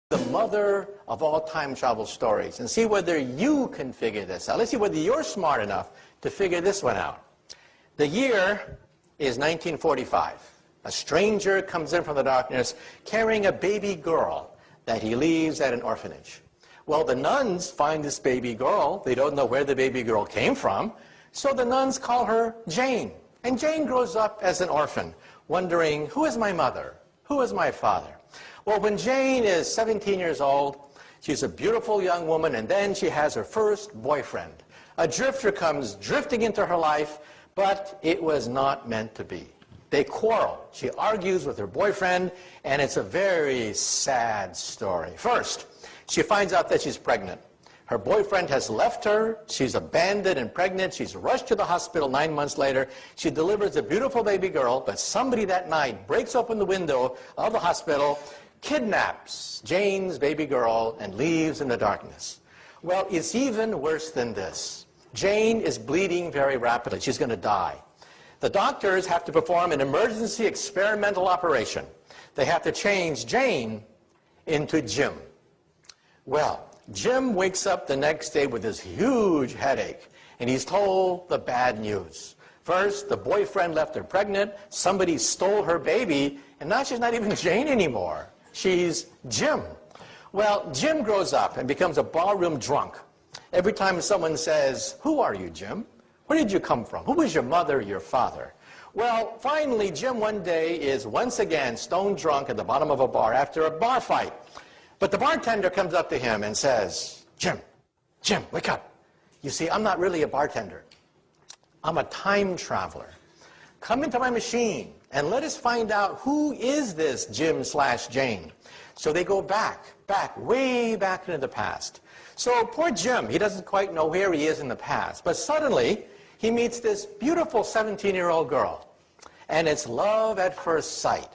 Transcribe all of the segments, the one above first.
The mother of all time travel stories and see whether you can figure this out. Let's see whether you're smart enough to figure this one out. The year is 1945. A stranger comes in from the darkness carrying a baby girl that he leaves at an orphanage. Well, the nuns find this baby girl. They don't know where the baby girl came from, so the nuns call her Jane. And Jane grows up as an orphan, wondering, who is my mother? Who is my father? Well, when Jane is 17 years old, she's a beautiful young woman, and then she has her first boyfriend. A drifter comes drifting into her life, but it was not meant to be. They quarrel. She argues with her boyfriend, and it's a very sad story. First, she finds out that she's pregnant. Her boyfriend has left her. She's abandoned and pregnant. She's rushed to the hospital 9 months later. She delivers a beautiful baby girl, but somebody that night breaks open the window of the hospital, kidnaps Jane's baby girl, and leaves in the darkness. Well, it's even worse than this. Jane is bleeding very rapidly. She's going to die. The doctors have to perform an emergency experimental operation. They have to change Jane into Jim. Well, Jim wakes up the next day with this huge headache, and he's told the bad news. First, the boyfriend left her pregnant, somebody stole her baby, and now she's not even Jane anymore. She's Jim. Well, Jim grows up and becomes a barroom drunk. Every time someone says, who are you, Jim? Where did you come from? Who was your mother, your father? Well, finally, Jim one day is once again stone drunk at the bottom of a bar after a bar fight. But the bartender comes up to him and says, Jim, wake up. You see, I'm not really a bartender. I'm a time traveler. Come into my machine and let us find out who is this Jim/Jane. So they go back, way back into the past. So poor Jim, he doesn't quite know where he is in the past. But suddenly, he meets this beautiful 17-year-old girl. And it's love at first sight.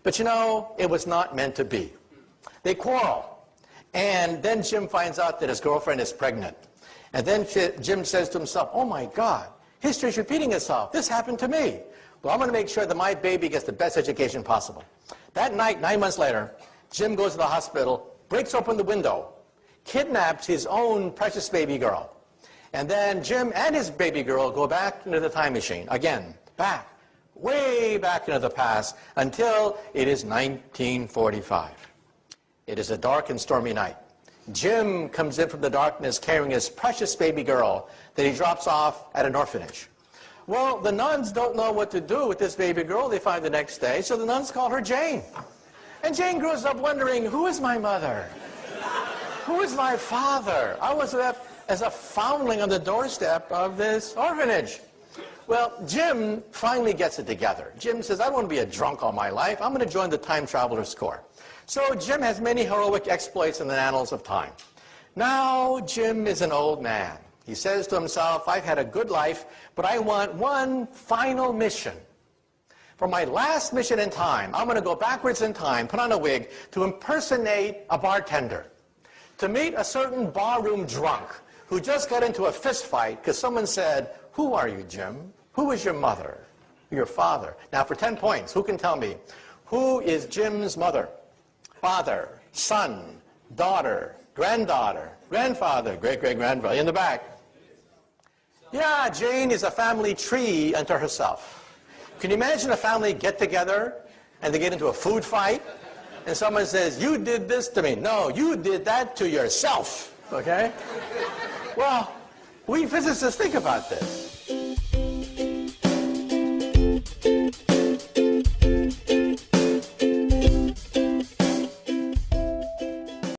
But you know, it was not meant to be. They quarrel. And then Jim finds out that his girlfriend is pregnant. And then Jim says to himself, oh my God, history's repeating itself. This happened to me. Well, I'm going to make sure that my baby gets the best education possible. That night, 9 months later, Jim goes to the hospital, breaks open the window, kidnaps his own precious baby girl. And then Jim and his baby girl go back into the time machine. Again, back, way back into the past, until it is 1945. It is a dark and stormy night. Jim comes in from the darkness carrying his precious baby girl that he drops off at an orphanage. Well, the nuns don't know what to do with this baby girl they find the next day, so the nuns call her Jane. And Jane grows up wondering, who is my mother? Who is my father? I was left as a foundling on the doorstep of this orphanage. Well, Jim finally gets it together. Jim says, I don't want to be a drunk all my life. I'm going to join the Time Traveler's Corps. So Jim has many heroic exploits in the annals of time. Now Jim is an old man. He says to himself, I've had a good life, but I want one final mission. For my last mission in time, I'm going to go backwards in time, put on a wig, to impersonate a bartender, to meet a certain barroom drunk who just got into a fist fight because someone said, who are you, Jim? Who is your mother? Your father? Now for 10 points, who can tell me? Who is Jim's mother? Father, son, daughter, granddaughter, grandfather, great-great-grandfather, in the back. Yeah, Jane is a family tree unto herself. Can you imagine a family get together and they get into a food fight and someone says, you did this to me. No, you did that to yourself, okay? Well, we physicists think about this.